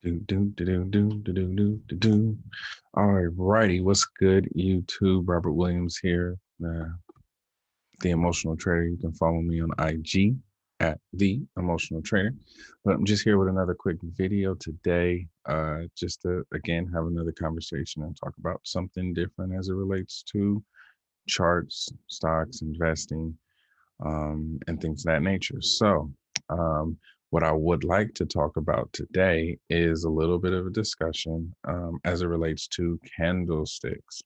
Do, do, do, do, do, do, do, do, do, do. All righty, what's good, YouTube? Robert Williams here, the Emotional Trader. You can follow me on IG at the Emotional Trader. But I'm just here with another quick video today, just to again have another conversation and talk about something different as it relates to charts, stocks, investing, and things of that nature. So, what I would like to talk about today is a little bit of a discussion as it relates to candlesticks,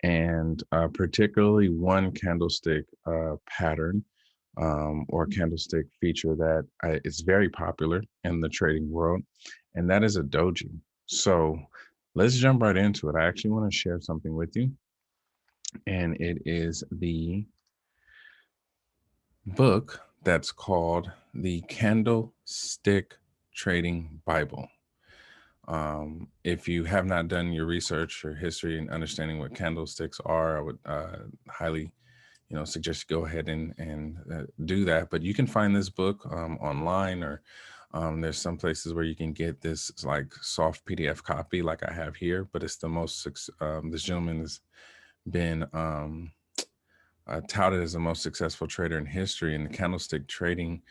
and particularly one candlestick pattern or candlestick feature that is very popular in the trading world, and that is a doji. So, let's jump right into it. I actually want to share something with you, and it is the book that's called the Candlestick Trading Bible. If you have not done your research or history and understanding what candlesticks are, I would highly, suggest you go ahead and do that. But you can find this book online, or there's some places where you can get this like soft PDF copy, like I have here. But it's the most. This gentleman has been touted as the most successful trader in history, and the candlestick trading,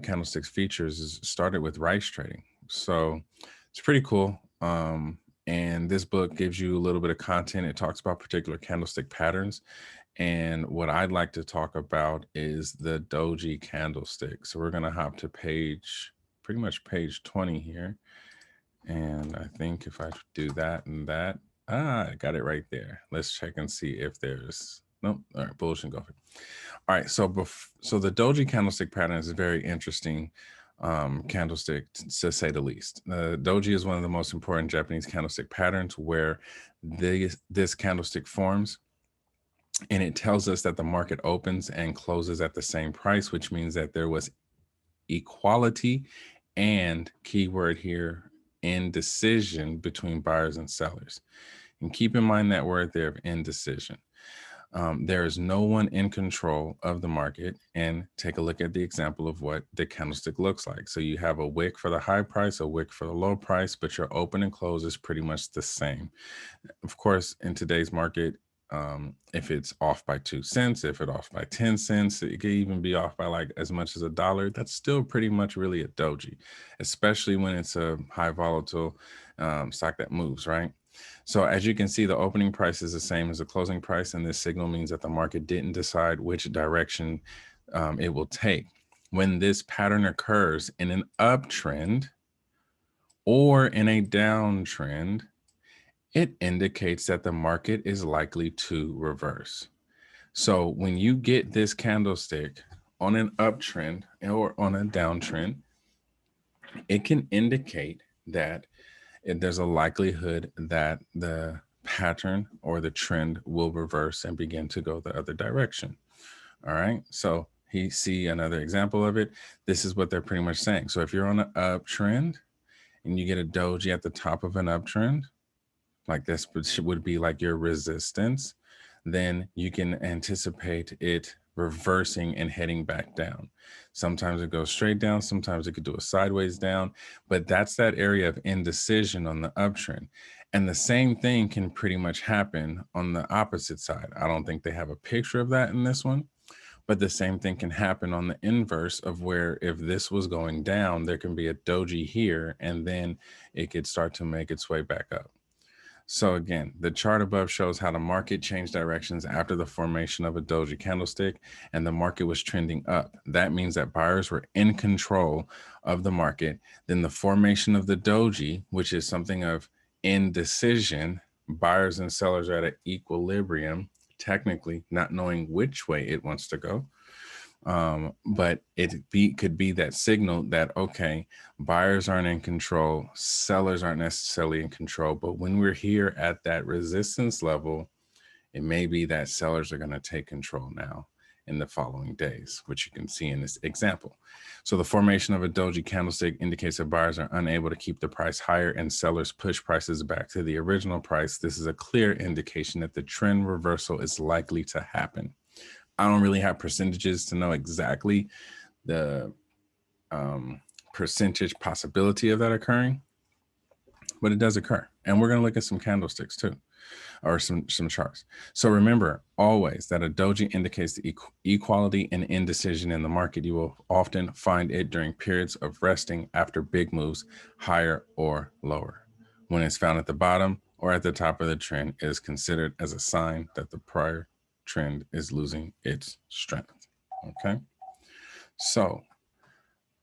candlesticks features started with rice trading. So it's pretty cool. And this book gives you a little bit of content. It talks about particular candlestick patterns. And what I'd like to talk about is the Doji candlestick. So we're going to hop to pretty much page 20 here. And I think if I do that and that, I got it right there. Let's check and see if there's, nope. All right, bullshit, go for it. All right, so the Doji candlestick pattern is a very interesting candlestick, to say the least. Doji is one of the most important Japanese candlestick patterns, where this candlestick forms, and it tells us that the market opens and closes at the same price, which means that there was equality and, keyword here, indecision between buyers and sellers. And keep in mind that word there of indecision. There is no one in control of the market. And take a look at the example of what the candlestick looks like. So you have a wick for the high price, a wick for the low price, but your open and close is pretty much the same. Of course, in today's market, if it's off by 2 cents, if it's off by 10 cents, it could even be off by like as much as $1. That's still pretty much really a doji, especially when it's a high volatile stock that moves, right? So as you can see, the opening price is the same as the closing price, and this signal means that the market didn't decide which direction it will take. When this pattern occurs in an uptrend or in a downtrend, it indicates that the market is likely to reverse. So when you get this candlestick on an uptrend or on a downtrend, it can indicate that there's a likelihood that the pattern or the trend will reverse and begin to go the other direction. All right. So see another example of it. This is what they're pretty much saying. So if you're on an uptrend and you get a doji at the top of an uptrend, like this would be like your resistance, then you can anticipate it reversing and heading back down. Sometimes it goes straight down, sometimes it could do a sideways down, but that's that area of indecision on the uptrend. And the same thing can pretty much happen on the opposite side. I don't think they have a picture of that in this one, but the same thing can happen on the inverse, of where if this was going down, there can be a doji here, and then it could start to make its way back up. So again, the chart above shows how the market changed directions after the formation of a doji candlestick, and the market was trending up. That means that buyers were in control of the market. Then the formation of the doji, which is something of indecision, buyers and sellers are at an equilibrium, technically not knowing which way it wants to go. But could be that signal that, okay, buyers aren't in control, sellers aren't necessarily in control. But when we're here at that resistance level, it may be that sellers are going to take control now in the following days, which you can see in this example. So the formation of a doji candlestick indicates that buyers are unable to keep the price higher and sellers push prices back to the original price. This is a clear indication that the trend reversal is likely to happen. I don't really have percentages to know exactly the percentage possibility of that occurring, but it does occur. And we're going to look at some candlesticks too, or some charts. So remember always that a doji indicates the equality and indecision in the market. You will often find it during periods of resting after big moves higher or lower. When it's found at the bottom or at the top of the trend, it is considered as a sign that the prior trend is losing its strength. Okay, so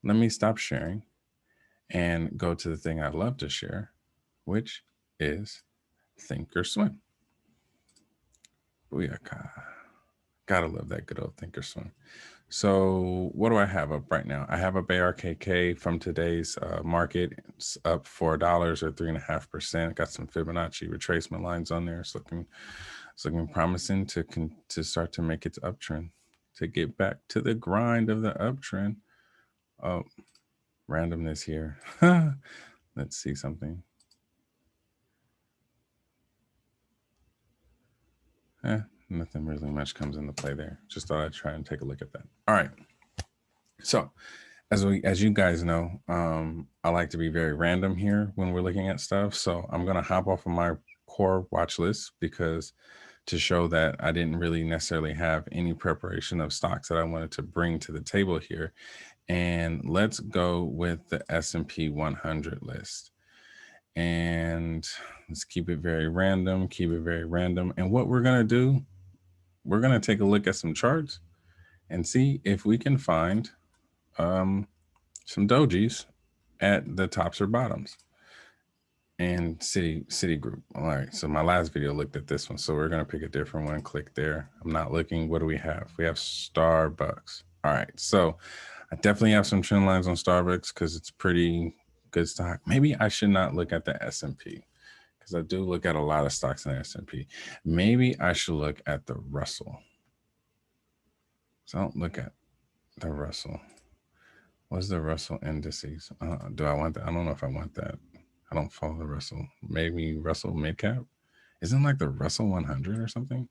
let me stop sharing and go to the thing I love to share, which is ThinkorSwim. Booyaka. Gotta love that good old ThinkorSwim. So what do I have up right now? I have a ARKK from today's market. It's up $4 or 3.5%. Got some Fibonacci retracement lines on there. It's looking promising to start to make its uptrend, to get back to the grind of the uptrend. Oh, randomness here. Let's see something. Nothing really much comes into play there. Just thought I'd try and take a look at that. All right. So as you guys know, I like to be very random here when we're looking at stuff. So I'm going to hop off of my core watch list because to show that I didn't really necessarily have any preparation of stocks that I wanted to bring to the table here. And let's go with the S&P 100 list. And let's keep it very random, And what we're going to do, we're going to take a look at some charts and see if we can find some dojis at the tops or bottoms. And Citigroup. All right, so my last video looked at this one, so we're going to pick a different one. Click there. I'm not looking. What do we have? We have Starbucks. All right, so I definitely have some trend lines on Starbucks because it's pretty good stock. Maybe I should not look at the S&P because I do look at a lot of stocks in the S&P. Maybe I should look at the Russell. So don't look at the Russell. What's the Russell indices? Do I want that? I don't know if I want that. I don't follow the Russell. Maybe Russell midcap? Isn't like the Russell 100 or something?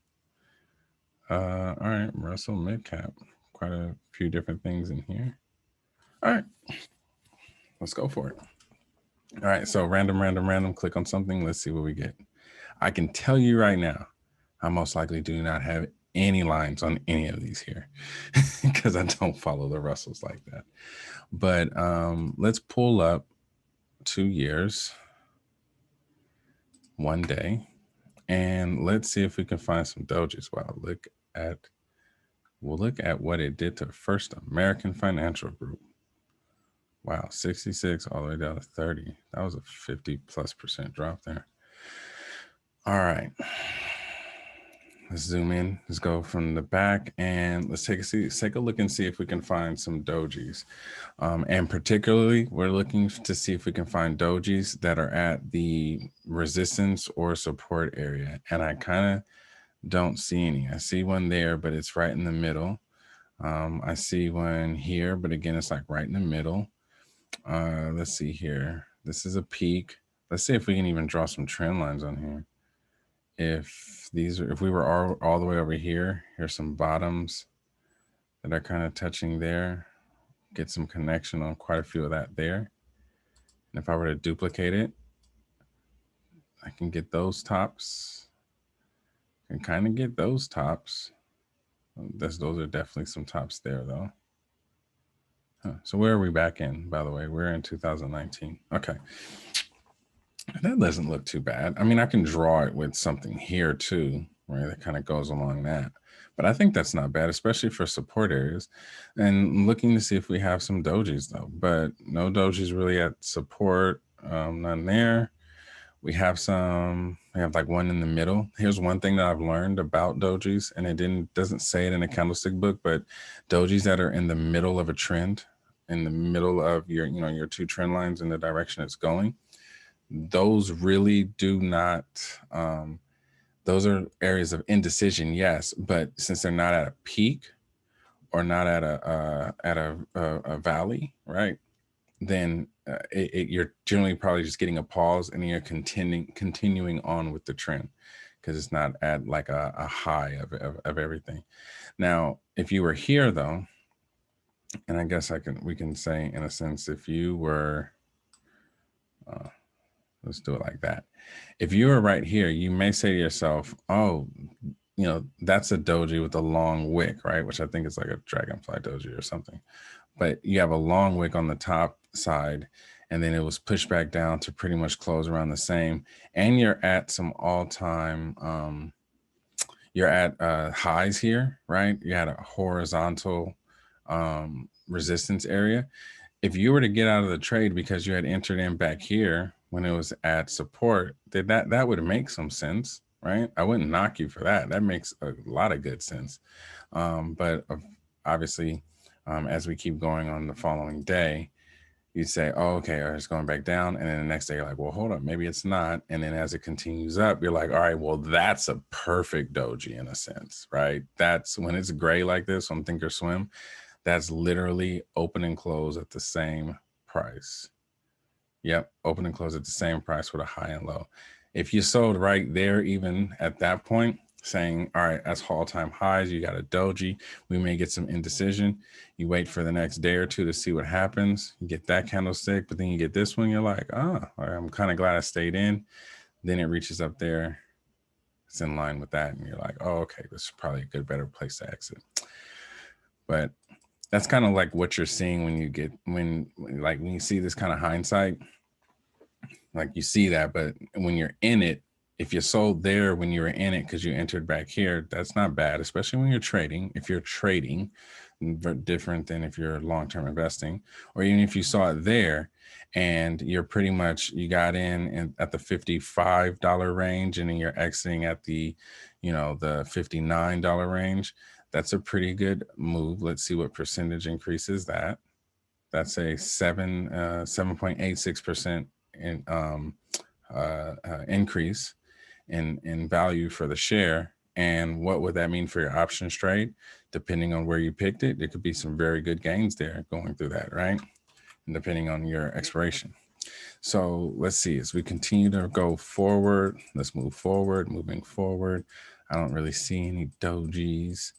All right, Russell midcap. Quite a few different things in here. All right, let's go for it. All right, so random, click on something. Let's see what we get. I can tell you right now, I most likely do not have any lines on any of these here because I don't follow the Russells like that. But let's pull up 2 years, 1 day, and let's see if we can find some dojis. Wow, we'll look at what it did to First American Financial Group. Wow, 66 all the way down to 30. That was a 50+% drop there. All right. Let's zoom in. Let's go from the back and let's take a look and see if we can find some dojis. And particularly, we're looking to see if we can find dojis that are at the resistance or support area. And I kind of don't see any. I see one there, but it's right in the middle. I see one here, but again, it's like right in the middle. Let's see here. This is a peak. Let's see if we can even draw some trend lines on here. If we were all the way over here, here's some bottoms that are kind of touching there. Get some connection on quite a few of that there. And if I were to duplicate it, I can get those tops. I can kind of get those tops. Those are definitely some tops there though. So where are we back in, by the way? We're in 2019. Okay. That doesn't look too bad. I mean, I can draw it with something here too, right? That kind of goes along that. But I think that's not bad, especially for support areas. And looking to see if we have some dojis though, but no dojis really at support, none there. We have like one in the middle. Here's one thing that I've learned about dojis, and it doesn't say it in a candlestick book, but dojis that are in the middle of a trend, in the middle of your two trend lines in the direction it's going, those really do not, those are areas of indecision, yes, but since they're not at a peak or not at a valley, right? Then you're generally probably just getting a pause and you're continuing on with the trend because it's not at like a high of everything. Now, if you were here though, and I guess we can say in a sense, if you were, Let's do it like that. If you were right here, you may say to yourself, oh, that's a doji with a long wick, right? Which I think is like a dragonfly doji or something. But you have a long wick on the top side, and then it was pushed back down to pretty much close around the same. And you're at some all-time, you're at highs here, right? You had a horizontal resistance area. If you were to get out of the trade because you had entered in back here when it was at support, that would make some sense, right? I wouldn't knock you for that. That makes a lot of good sense. But obviously, as we keep going on the following day, you'd say, oh, okay, it's going back down. And then the next day you're like, well, hold up, maybe it's not. And then as it continues up, you're like, all right, well, that's a perfect doji in a sense, right? That's when it's gray like this on ThinkorSwim, that's literally open and close at the same price. Yep, open and close at the same price with a high and low. If you sold right there, even at that point, saying, all right, that's all-time highs, you got a doji, we may get some indecision. You wait for the next day or two to see what happens. You get that candlestick, but then you get this one, you're like, oh, I'm kind of glad I stayed in. Then it reaches up there. It's in line with that. And you're like, oh, okay, this is probably a good, better place to exit. But that's kind of like what you're seeing when you see this kind of hindsight, like you see that, but when you're in it, if you sold there when you were in it because you entered back here, that's not bad, especially when you're trading. If you're trading, different than if you're long-term investing, or even if you saw it there and you're pretty much, you got in at the $55 range and then you're exiting at the, the $59 range, that's a pretty good move. Let's see what percentage increases that. That's a 7.86% in increase in value for the share. And what would that mean for your options trade? Depending on where you picked it, there could be some very good gains there going through that, right? And depending on your expiration. So let's see, as we continue to go forward, let's move forward, moving forward. I don't really see any dojis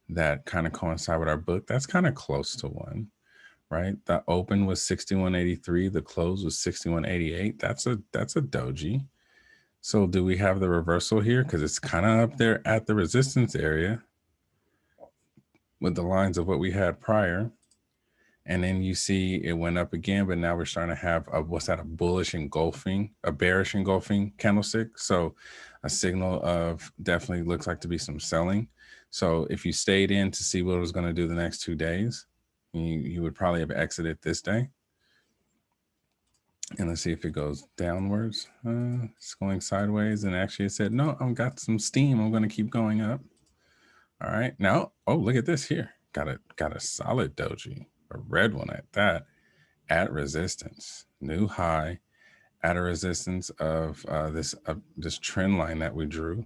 that kind of coincide with our book. That's kind of close to one, right? The open was 61.83. The close was 61.88. That's a doji. So do we have the reversal here? Because it's kind of up there at the resistance area with the lines of what we had prior. And then you see it went up again, but now we're starting to have a bearish engulfing candlestick. So a signal of definitely looks like to be some selling. So if you stayed in to see what it was going to do the next 2 days, you would probably have exited this day. And let's see if it goes downwards. It's going sideways. And actually it said, no, I've got some steam. I'm going to keep going up. All right. Now, oh, look at this here. Got a solid doji, a red one at that, at resistance. New high at a resistance of this trend line that we drew.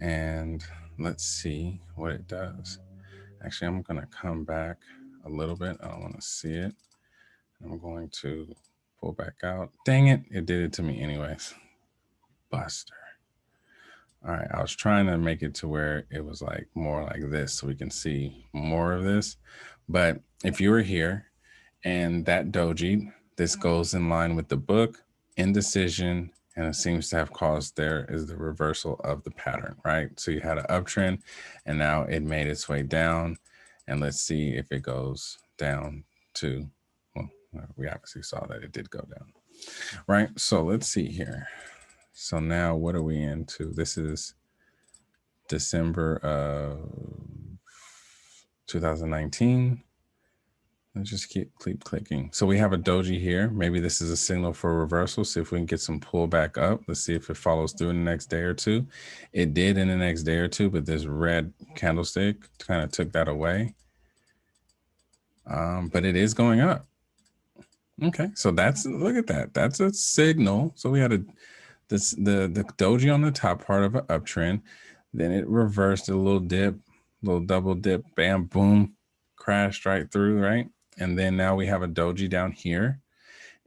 And let's see what it does. Actually, I'm going to come back a little bit. I don't want to see it. I'm going to pull back out. Dang it. It did it to me anyways. Buster. All right. I was trying to make it to where it was like more like this so we can see more of this. But if you were here and that doji, this goes in line with the book, indecision, and it seems to have caused there is the reversal of the pattern, right? So you had an uptrend and now it made its way down. And let's see if it goes down to, well, we obviously saw that it did go down, right? So let's see here. So now what are we into? This is December of 2019. Let's just keep clicking. So we have a doji here. Maybe this is a signal for a reversal. See if we can get some pullback up. Let's see if it follows through in the next day or two. It did in the next day or two, but this red candlestick kind of took that away. But it is going up. Okay, so look at that. That's a signal. So we had the doji on the top part of an uptrend. Then it reversed a little dip, little double dip, bam, boom, crashed right through, right? And then now we have a doji down here.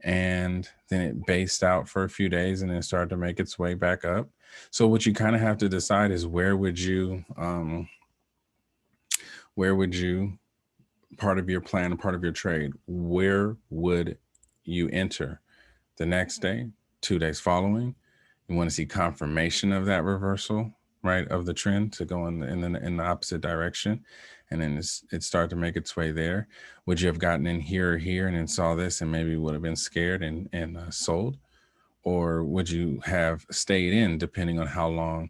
And then it based out for a few days and then started to make its way back up. So what you kind of have to decide is where would you part of your plan, part of your trade, where would you enter The next day, 2 days following, you want to see confirmation of that reversal, right, of the trend to go in the opposite direction, and then it started to make its way there. Would you have gotten in here or here and then saw this and maybe would have been scared and sold, or would you have stayed in depending on how long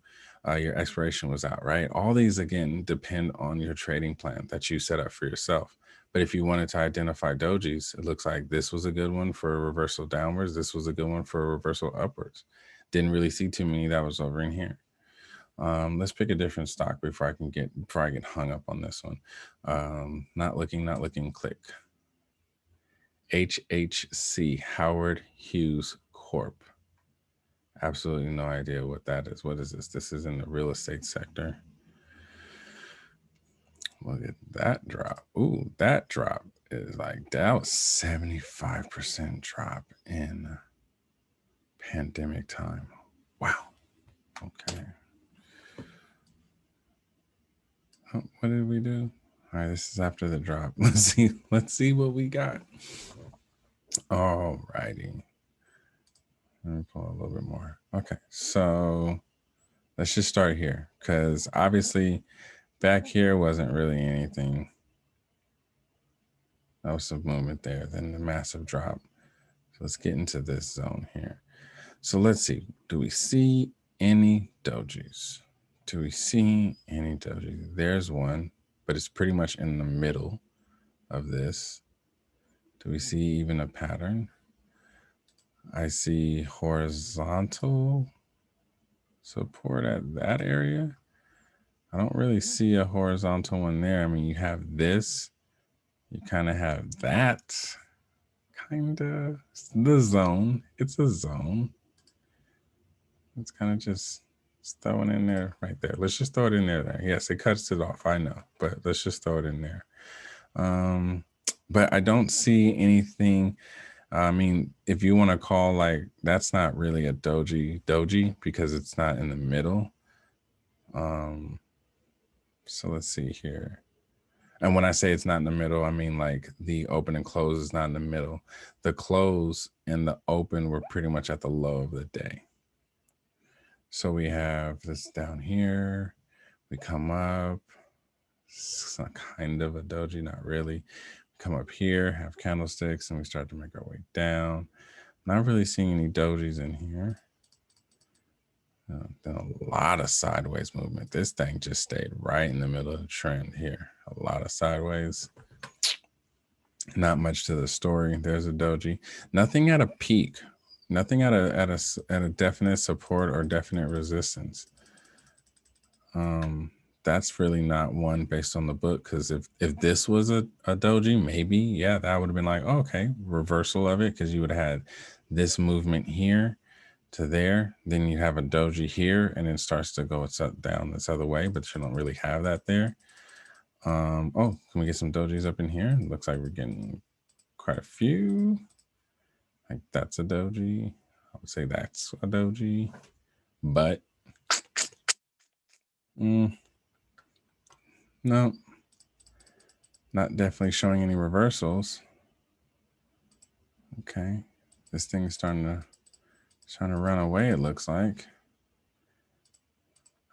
your expiration was out, right? All these again depend on your trading plan that you set up for yourself. But if you wanted to identify dojis, it looks like this was a good one for a reversal downwards. This was a good one for a reversal upwards. Didn't really see too many that was over in here. Let's pick a different stock before I get hung up on this one. Not looking, click. HHC, Howard Hughes Corp. Absolutely no idea what that is. What is this? This is in the real estate sector. Look at that drop. Ooh, that drop is like, that was 75% drop in pandemic time. Wow. Okay. Oh, what did we do? All right, this is after the drop. Let's see what we got. All righty. Let me pull a little bit more. Okay, so let's just start here because obviously back here wasn't really anything. That was some movement there, then the massive drop. So let's get into this zone here. So let's see. Do we see any dojis? Do we see any dojis? There's one, but it's pretty much in the middle of this. Do we see even a pattern? I see horizontal support at that area. I don't really see a horizontal one there. I mean, you have this, you kind of have that, kind of the zone. It's a zone. It's kind of just throwing in there right there. Let's just throw it in there. Yes, it cuts it off. I know, but let's just throw it in there. But I don't see anything. I mean, if you want to call like, that's not really a doji because it's not in the middle. So let's see here. And when I say it's not in the middle, I mean like the open and close is not in the middle. The close and the open were pretty much at the low of the day. So we have this down here. We come up. It's kind of a doji, not really. Come up here, have candlesticks, and we start to make our way down. Not really seeing any dojis in here. Then a lot of sideways movement. This thing just stayed right in the middle of the trend here. A lot of sideways. Not much to the story. There's a doji. Nothing at a peak. Nothing at a definite support or definite resistance. That's really not one based on the book, because if this was a doji, maybe, yeah, that would have been like, oh, okay, reversal of it, because you would have had this movement here to there, then you have a doji here, and it starts to go down this other way, but you don't really have that there. Oh, can we get some dojis up in here? It looks like we're getting quite a few. Like that's a doji. I would say that's a doji, but no, not definitely showing any reversals. Okay, this thing is starting to run away, it looks like.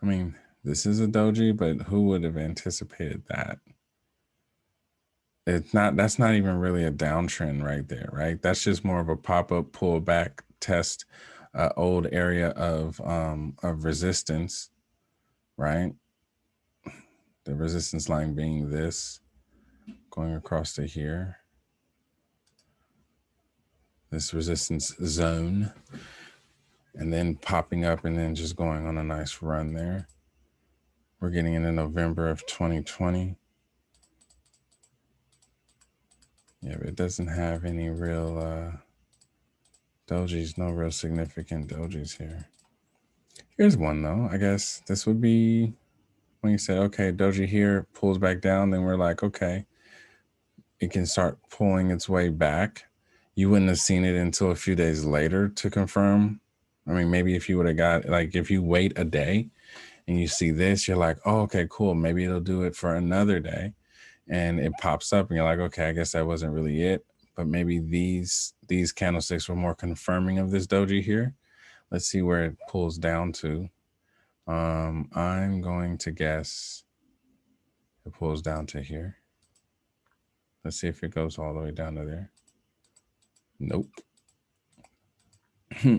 I mean, this is a doji, but who would have anticipated that? It's not, that's not even really a downtrend right there, right? That's just more of a pop-up pullback test, old area of resistance, right? The resistance line being this, going across to here. This resistance zone, and then popping up and then just going on a nice run there. We're getting into November of 2020. Yeah, but it doesn't have any real dojis, no real significant dojis here. Here's one though. I guess this would be when you say, okay, doji here pulls back down, then we're like, okay, it can start pulling its way back. You wouldn't have seen it until a few days later to confirm. I mean, maybe if you would have got, like, if you wait a day and you see this, you're like, oh, okay, cool. Maybe it'll do it for another day. And it pops up and you're like, okay, I guess that wasn't really it. but maybe these candlesticks were more confirming of this doji here. Let's see where it pulls down to. I'm going to guess it pulls down to here. Let's see if it goes all the way down to there. Nope.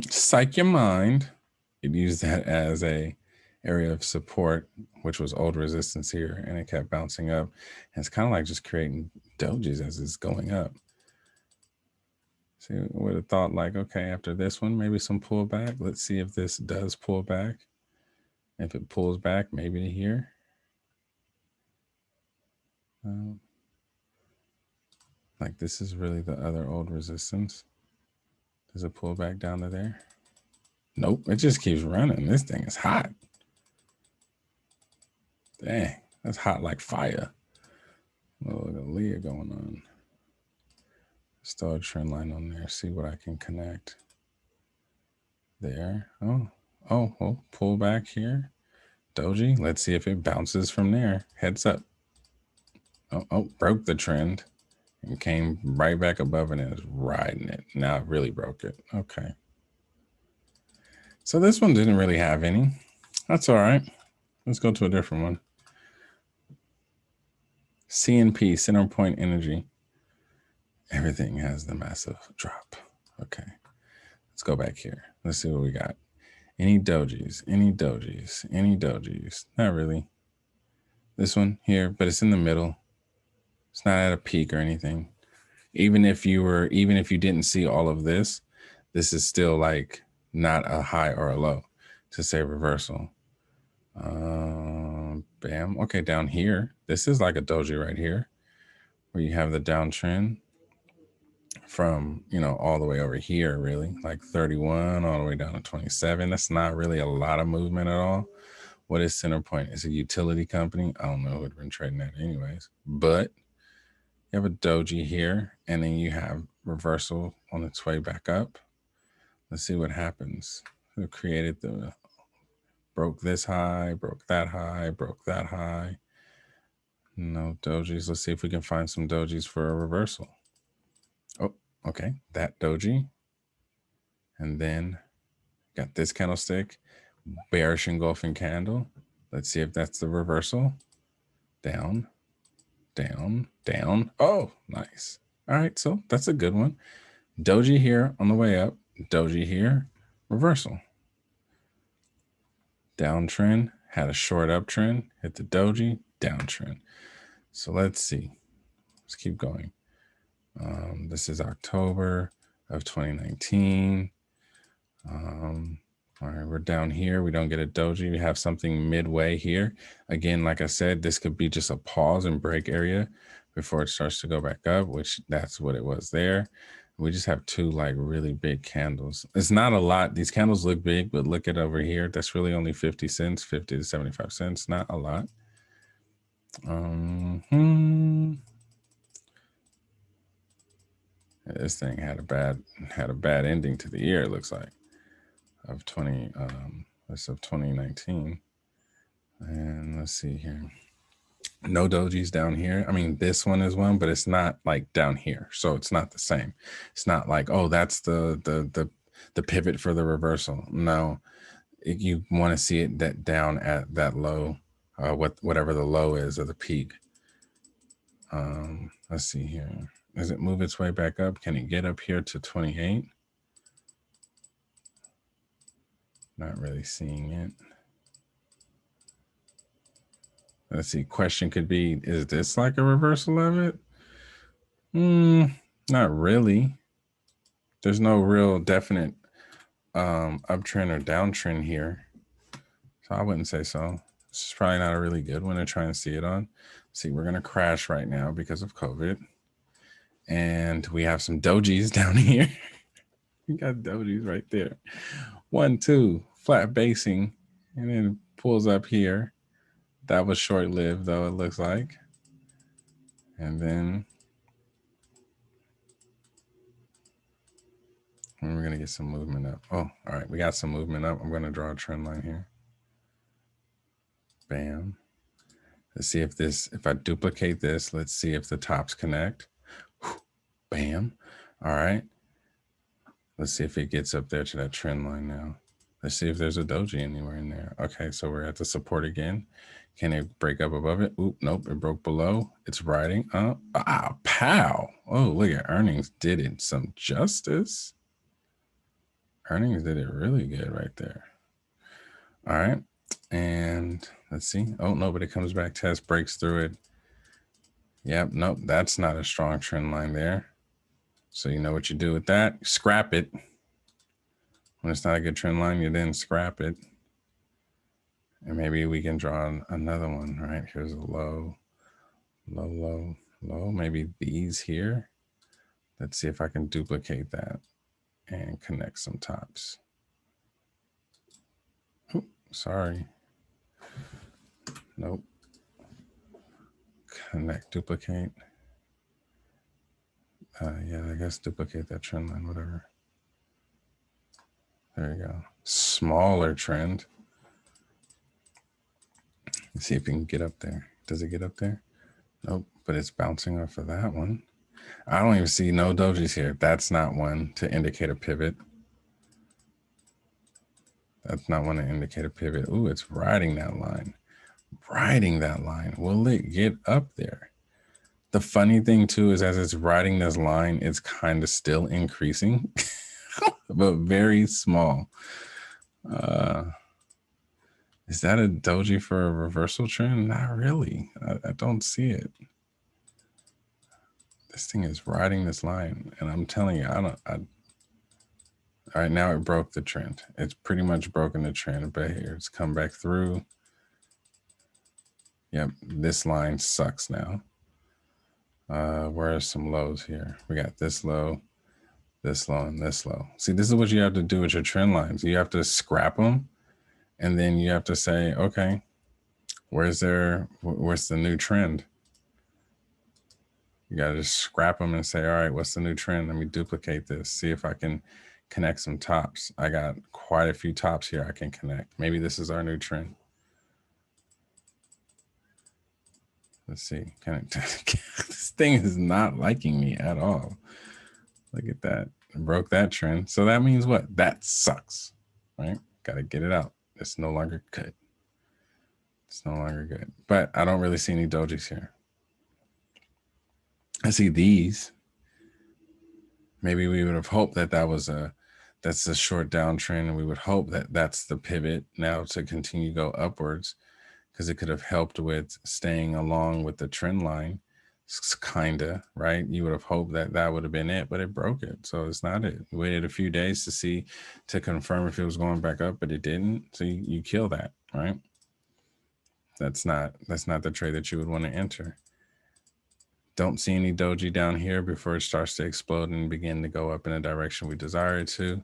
Psych your mind. It used that as a area of support, which was old resistance here, and it kept bouncing up. And it's kind of like just creating dojis as it's going up. See, I would have thought like, okay, after this one, maybe some pullback. Let's see if this does pull back. If it pulls back, maybe to here. Like this is really the other old resistance. Does it pull back down to there? Nope, it just keeps running. This thing is hot. Dang, that's hot like fire. Oh, look at Leah going on. Let's throw a trend line on there. See what I can connect. There. Oh, pull back here. Doji. Let's see if it bounces from there. Heads up. Oh, broke the trend and came right back above it and is riding it. Now it really broke it. Okay. So this one didn't really have any. That's all right. Let's go to a different one. CNP, center point energy. Everything has the massive drop. Okay. Let's go back here. Let's see what we got. Any dojis, any dojis, any dojis. Not really. This one here, but it's in the middle. It's not at a peak or anything. Even if you didn't see all of this, this is still like not a high or a low to say reversal. Bam. Okay, down here. This is like a doji right here where you have the downtrend from, all the way over here, really, like 31 all the way down to 27. That's not really a lot of movement at all. What is center point? It's a utility company. I don't know who would have been trading that anyways, but you have a doji here, and then you have reversal on its way back up. Let's see what happens. Who created broke this high, broke that high, broke that high. No dojis. Let's see if we can find some dojis for a reversal. Oh, okay, that doji. And then got this candlestick, bearish engulfing candle. Let's see if that's the reversal. Down, down, down. Oh, nice. All right, so that's a good one. Doji here on the way up, doji here, reversal. Downtrend, had a short uptrend, hit the doji, downtrend. So let's see. Let's keep going. This is October of 2019. All right, we're down here. We don't get a doji. We have something midway here. Again, like I said, this could be just a pause and break area before it starts to go back up, which that's what it was there. We just have two like really big candles. It's not a lot. These candles look big, but look at over here. That's really only 50 cents, 50 to 75 cents. Not a lot. This thing had a bad ending to the year, it looks like, of 2019. And let's see here. No dojis down here. I mean, this one is one, but it's not like down here, so it's not the same. It's not like, oh, that's the pivot for the reversal. No, you want to see it that down at that low, whatever the low is of the peak. Let's see here. Does it move its way back up? Can it get up here to 28? Not really seeing it. Let's see. Question could be, is this like a reversal of it? Not really. There's no real definite uptrend or downtrend here. So I wouldn't say so. This is probably not a really good one to try and see it on. See, we're going to crash right now because of COVID. And we have some dojis down here. We got dojis right there. 1, 2, flat basing, and then pulls up here. That was short-lived, though, it looks like. And then we're going to get some movement up. Oh, all right, we got some movement up. I'm going to draw a trend line here. Bam. Let's see if I duplicate this, let's see if the tops connect. Bam. All right. Let's see if it gets up there to that trend line now. Let's see if there's a doji anywhere in there. Okay, so we're at the support again. Can it break up above it? Oop, nope, it broke below. It's riding up. Ah, pow. Oh, look at earnings did it some justice. Earnings did it really good right there. All right, and let's see. Oh, no, but it comes back, test, breaks through it. Yep, nope, that's not a strong trend line there. So you know what you do with that? Scrap it. When it's not a good trend line, you then scrap it. And maybe we can draw another one, right? Here's a low, low, low, low. Maybe these here. Let's see if I can duplicate that and connect some tops. Ooh, sorry. Nope. Connect, duplicate. Yeah, I guess duplicate that trend line, whatever. There you go. Smaller trend. Let's see if we can get up there. Does it get up there? Nope, but it's bouncing off of that one. I don't even see no dojis here. That's not one to indicate a pivot. That's not one to indicate a pivot. Ooh, it's riding that line. Riding that line. Will it get up there? The funny thing too is as it's riding this line, it's kind of still increasing, but very small. Is that a doji for a reversal trend? Not really. I don't see it. This thing is riding this line, and I'm telling you, all right, now it broke the trend. It's pretty much broken the trend, but here it's come back through. Yep, this line sucks now. Where are some lows here? We got this low, and this low. See, this is what you have to do with your trend lines. You have to scrap them, and then you have to say, okay, where's the new trend? You got to just scrap them and say, all right, what's the new trend? Let me duplicate this, see if I can connect some tops. I got quite a few tops here I can connect. Maybe this is our new trend. Let's see. This thing is not liking me at all. Look at that. It broke that trend. So that means what? That sucks, right? Got to get it out. It's no longer good. It's no longer good. But I don't really see any dojis here. I see these. Maybe we would have hoped that that's a short downtrend, and we would hope that that's the pivot now to continue to go upwards, because it could have helped with staying along with the trend line, kinda, right? You would have hoped that that would have been it, but it broke it, so it's not it. We waited a few days to confirm if it was going back up, but it didn't. So you kill that, right? That's not the trade that you would want to enter. Don't see any doji down here before it starts to explode and begin to go up in a direction we desire it to.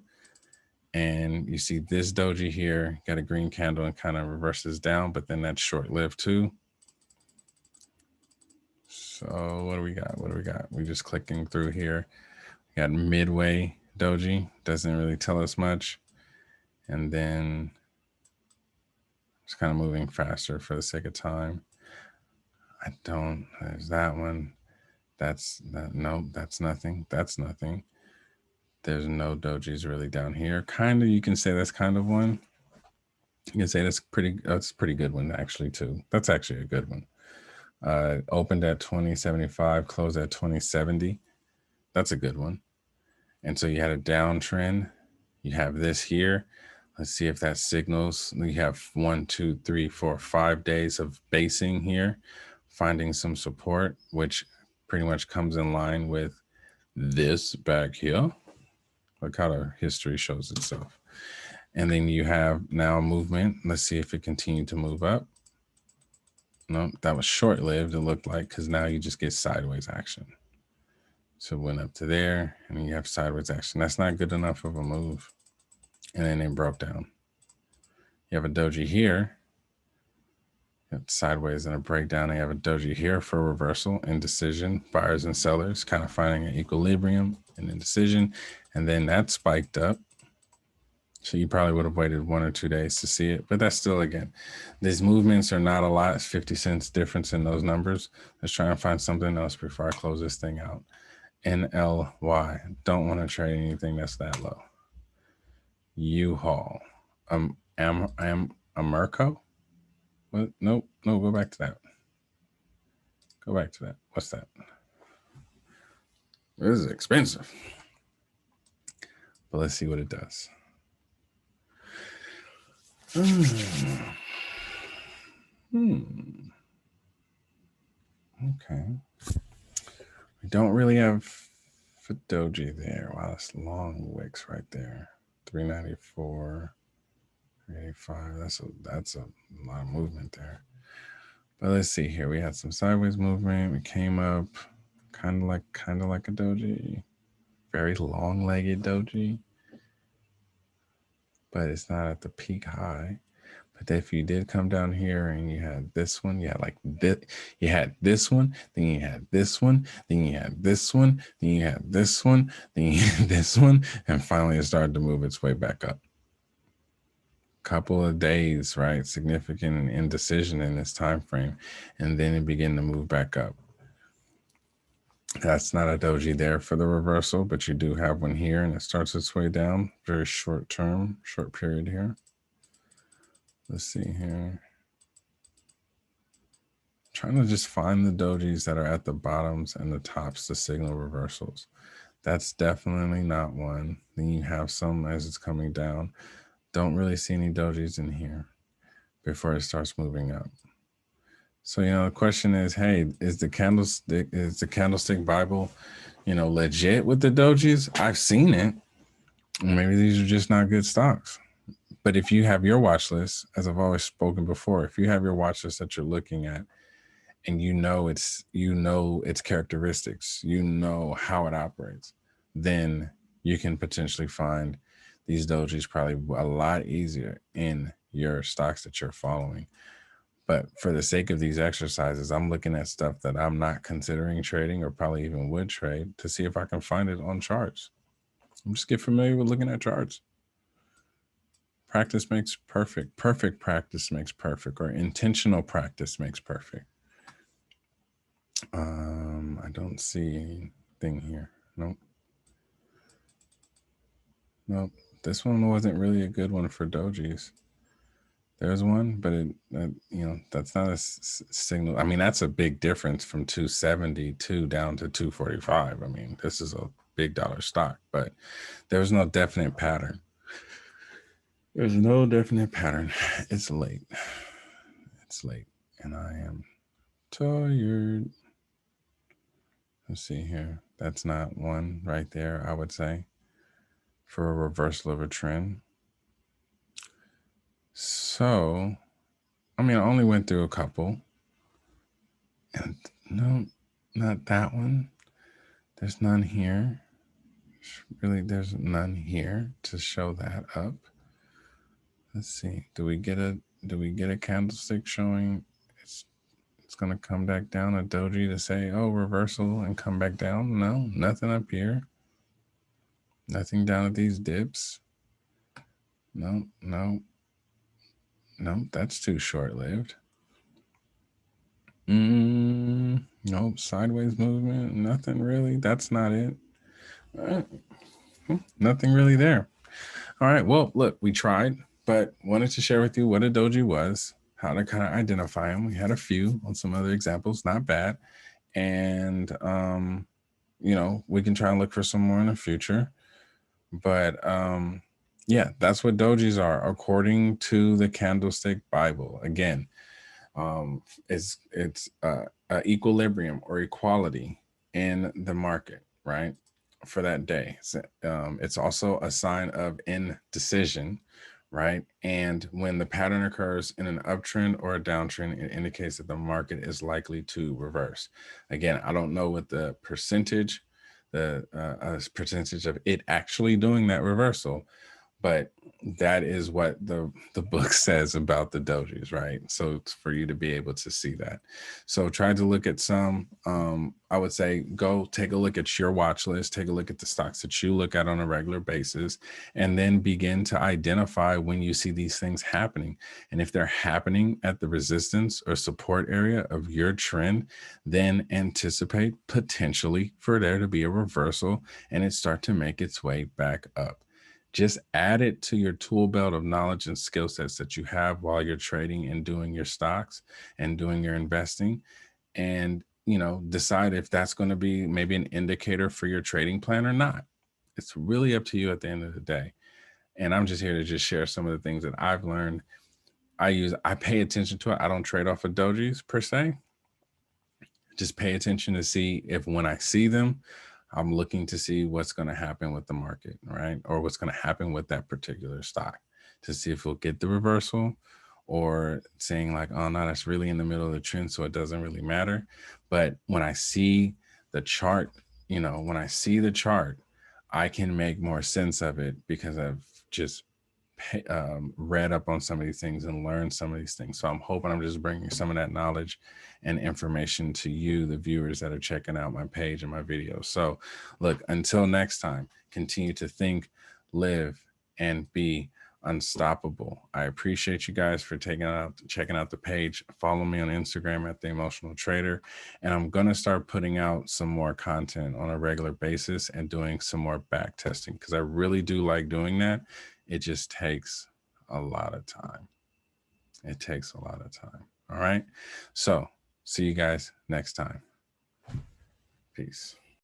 And you see this doji here, got a green candle and kind of reverses down, but then that's short-lived too. So what do we got? What do we got? We're just clicking through here. We got midway doji, doesn't really tell us much. And then just kind of moving faster for the sake of time. There's that one. No, that's nothing. That's nothing. There's no dojis really down here. Kind of, you can say that's kind of one. You can say that's a pretty good one actually too. That's actually a good one. Opened at 2075, closed at 2070. That's a good one. And so you had a downtrend. You have this here. Let's see if that signals. We have 1, 2, 3, 4, 5 days of basing here, finding some support, which pretty much comes in line with this back here. Look how the history shows itself. And then you have now movement. Let's see if it continued to move up. No, that was short-lived, it looked like, because now you just get sideways action. So it went up to there, and you have sideways action. That's not good enough of a move. And then it broke down. You have a doji here. Sideways and a breakdown. You have a doji here for reversal, indecision, buyers and sellers, kind of finding an equilibrium and indecision. And then that spiked up. So you probably would have waited 1 or 2 days to see it. But that's still, again, these movements are not a lot. It's 50 cents difference in those numbers. Let's try and find something else before I close this thing out. NLY. Don't want to trade anything that's that low. U-Haul. Amerco? What? Nope. No, go back to that. Go back to that. What's that? This is expensive. But let's see what it does. Okay. We don't really have for Doji there. Wow, that's long wicks right there. 394, 385. That's a lot of movement there. But let's see here. We had some sideways movement. We came up kind of like a Doji. Very long-legged Doji. But it's not at the peak high. But if you did come down here and you had this one, you had like this, you had this one, then you had this one, then you had this one, then you had this one, then you had this one, and finally it started to move its way back up. Couple of days, right? Significant indecision in this time frame, and then it began to move back up. That's not a Doji there for the reversal, but you do have one here, and it starts its way down. Very short term, short period here. Let's see here. Trying to just find the dojis that are at the bottoms and the tops to signal reversals. That's definitely not one. Then you have some as it's coming down. Don't really see any dojis in here before it starts moving up. So, the question is, hey, is the candlestick Bible, legit with the dojis? I've seen it. Maybe these are just not good stocks. But if you have your watch list, as I've always spoken before, if you have your watch list that you're looking at, and its characteristics, how it operates, then you can potentially find these dojis probably a lot easier in your stocks that you're following. But for the sake of these exercises, I'm looking at stuff that I'm not considering trading or probably even would trade to see if I can find it on charts. Just get familiar with looking at charts. Practice makes perfect. Perfect practice makes perfect, or intentional practice makes perfect. I don't see anything here. Nope. Nope. This one wasn't really a good one for dojis. There's one, but that's not a signal. I mean, that's a big difference from 272 down to 245. I mean, this is a big dollar stock, but there's no definite pattern. There's no definite pattern. It's late. It's late, and I am tired. Let's see here. That's not one right there, I would say, for a reversal of a trend. So, I mean, I only went through a couple. And no, not that one. There's none here. Really, there's none here to show that up. Let's see. Do we get a candlestick showing it's going to come back down, a doji to say, oh, reversal and come back down? No, nothing up here. Nothing down at these dips. No, that's too short-lived. Nope, sideways movement, nothing really. That's not it. All right. Nothing really there. All right, well, look, we tried, but wanted to share with you what a doji was, how to kind of identify them. We had a few on some other examples, not bad. And, we can try and look for some more in the future. But yeah, that's what dojis are according to the Candlestick Bible. Again, it's equilibrium or equality in the market, right, for that day. So, it's also a sign of indecision, right? And when the pattern occurs in an uptrend or a downtrend, it indicates that the market is likely to reverse. Again, I don't know what the percentage of it actually doing that reversal, But that is what the book says about the dojis, right? So it's for you to be able to see that. So try to look at some. I would say go take a look at your watch list, take a look at the stocks that you look at on a regular basis, and then begin to identify when you see these things happening. And if they're happening at the resistance or support area of your trend, then anticipate potentially for there to be a reversal and it start to make its way back up. Just add it to your tool belt of knowledge and skill sets that you have while you're trading and doing your stocks and doing your investing, and decide if that's going to be maybe an indicator for your trading plan or not. It's really up to you at the end of the day. And I'm just here to just share some of the things that I've learned. I pay attention to it. I don't trade off of dojis per se. Just pay attention to see if when I see them, I'm looking to see what's going to happen with the market, right? Or what's going to happen with that particular stock to see if we'll get the reversal, or saying like, oh no, that's really in the middle of the trend, so it doesn't really matter. But when I see the chart, when I see the chart, I can make more sense of it because I've just read up on some of these things and learned some of these things. So I'm hoping I'm just bringing some of that knowledge and information to you, the viewers that are checking out my page and my videos. So look, until next time, continue to think, live, and be unstoppable. I appreciate you guys for checking out the page. Follow me on Instagram at The Emotional Trader. And I'm going to start putting out some more content on a regular basis and doing some more back testing because I really do like doing that. It just takes a lot of time. It takes a lot of time. All right. So see you guys next time. Peace.